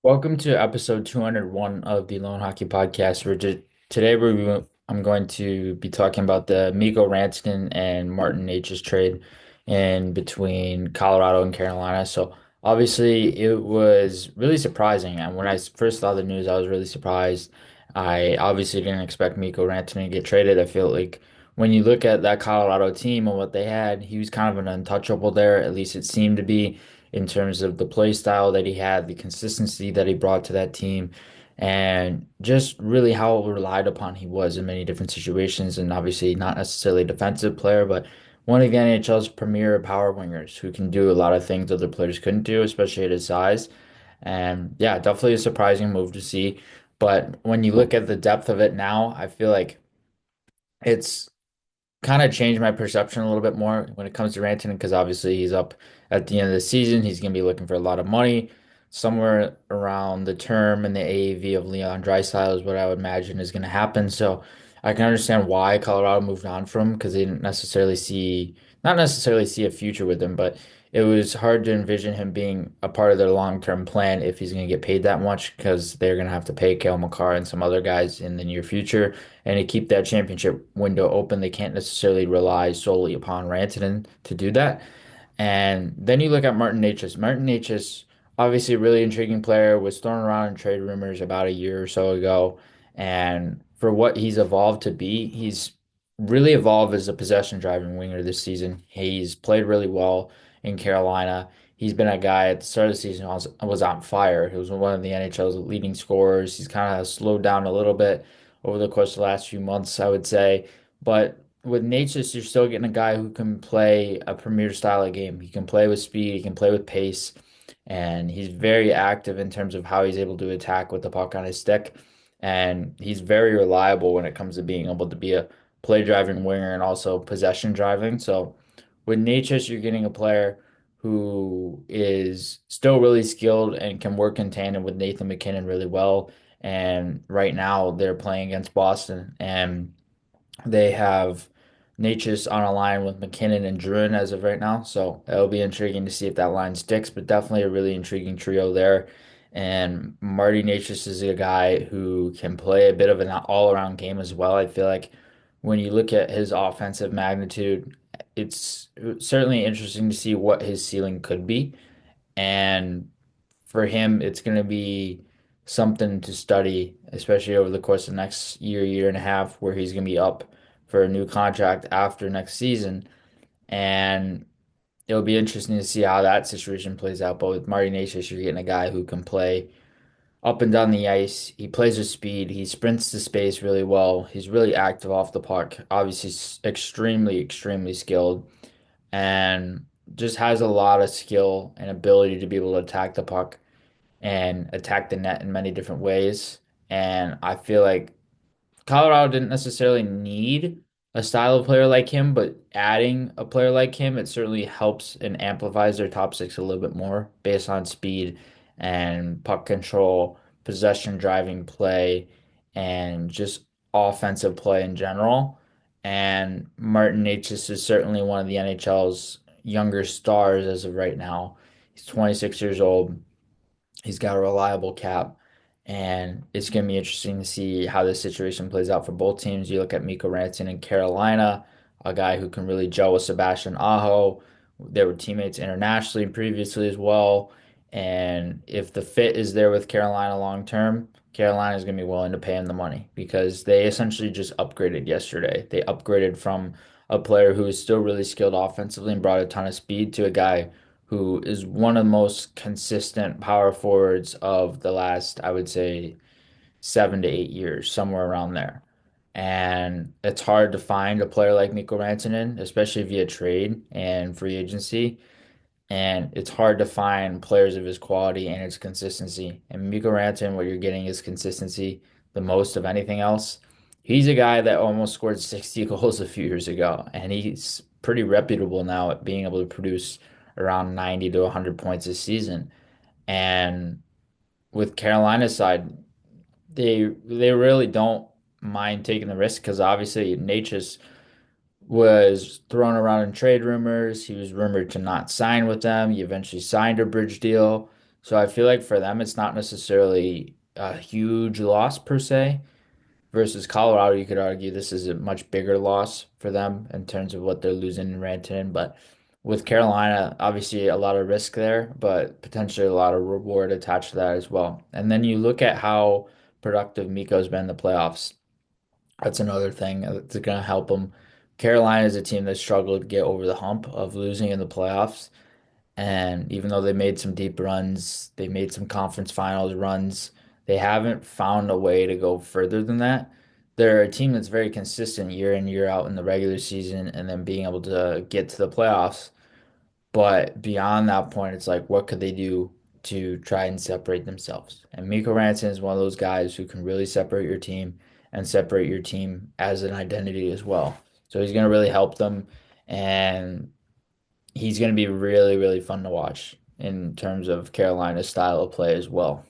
Welcome to episode 201 of the Lone Hockey Podcast. Today I'm going to be talking about the Mikko Rantanen and Martin Necas trade in between Colorado and Carolina. So obviously it was really surprising, and when I first saw the news, I was really surprised. I obviously didn't expect Mikko Rantanen to get traded. I feel like when you look at that Colorado team and what they had, he was kind of an untouchable there. At least it seemed to be in terms of the play style that he had, the consistency that he brought to that team, and just really how relied upon he was in many different situations. And obviously, not necessarily a defensive player, but one of the NHL's premier power wingers who can do a lot of things other players couldn't do, especially at his size. And yeah, definitely a surprising move to see. But when you look at the depth of it now, I feel like it's kind of changed my perception a little bit more when it comes to Rantanen because obviously he's up at the end of the season. He's going to be looking for a lot of money. Somewhere around the term and the AAV of Leon Draisaitl is what I would imagine is going to happen. So I can understand why Colorado moved on from him because they didn't necessarily see, not necessarily see a future with him, but it was hard to envision him being a part of their long-term plan if he's going to get paid that much because they're going to have to pay Cale Makar and some other guys in the near future. And to keep that championship window open, they can't necessarily rely solely upon Rantanen to do that. And then you look at Martin Necas. Martin Necas, obviously a really intriguing player, was thrown around in trade rumors about a year or so ago. And for what he's evolved to be, he's really evolved as a possession driving winger this season. He's played really well in Carolina. He's been a guy at the start of the season was on fire. He was one of the NHL's leading scorers. He's kind of slowed down a little bit over the course of the last few months, I would say. But with Necas, you're still getting a guy who can play a premier style of game. He can play with speed, he can play with pace, and he's very active in terms of how he's able to attack with the puck on his stick. And he's very reliable when it comes to being able to be a play driving winger and also possession driving. So with Necas, you're getting a player who is still really skilled and can work in tandem with Nathan MacKinnon really well. And right now they're playing against Boston, and they have Necas on a line with McKinnon and Druin as of right now. So it'll be intriguing to see if that line sticks, but definitely a really intriguing trio there. And Marty Necas is a guy who can play a bit of an all-around game as well. I feel like when you look at his offensive magnitude, it's certainly interesting to see what his ceiling could be. And for him, it's going to be something to study, especially over the course of the next year, year and a half, where he's going to be up for a new contract after next season. And it'll be interesting to see how that situation plays out. But with Marty Necas, you're getting a guy who can play up and down the ice. He plays with speed. He sprints to space really well. He's really active off the puck. Obviously, extremely, extremely skilled and just has a lot of skill and ability to be able to attack the puck and attack the net in many different ways. And I feel like Colorado didn't necessarily need a style of player like him, but adding a player like him, it certainly helps and amplifies their top six a little bit more based on speed and puck control, possession driving play, and just offensive play in general. And Martin Necas is certainly one of the NHL's younger stars as of right now. He's 26 years old. He's got a reliable cap, and it's going to be interesting to see how this situation plays out for both teams. You look at Mikko Rantanen in Carolina, a guy who can really gel with Sebastian Aho. They were teammates internationally previously as well. And if the fit is there with Carolina long term, Carolina is going to be willing to pay him the money because they essentially just upgraded yesterday. They upgraded from a player who is still really skilled offensively and brought a ton of speed to a guy who is one of the most consistent power forwards of the last, I would say, 7 to 8 years, somewhere around there. And it's hard to find a player like Mikko Rantanen, especially via trade and free agency. And it's hard to find players of his quality and his consistency. And Mikko Rantanen, what you're getting is consistency the most of anything else. He's a guy that almost scored 60 goals a few years ago, and he's pretty reputable now at being able to produce around 90 to 100 points a season. And with Carolina's side, they really don't mind taking the risk because obviously Necas was thrown around in trade rumors. He was rumored to not sign with them. He eventually signed a bridge deal. So I feel like for them, it's not necessarily a huge loss per se. Versus Colorado, you could argue this is a much bigger loss for them in terms of what they're losing in Rantanen. But with Carolina, obviously a lot of risk there, but potentially a lot of reward attached to that as well. And then you look at how productive Mikko's been in the playoffs. That's another thing that's going to help them. Carolina is a team that struggled to get over the hump of losing in the playoffs. And even though they made some deep runs, they made some conference finals runs, they haven't found a way to go further than that. They're a team that's very consistent year in, year out in the regular season and then being able to get to the playoffs. But beyond that point, it's like, what could they do to try and separate themselves? And Mikko Rantanen is one of those guys who can really separate your team and separate your team as an identity as well. So he's going to really help them. And he's going to be really, really fun to watch in terms of Carolina's style of play as well.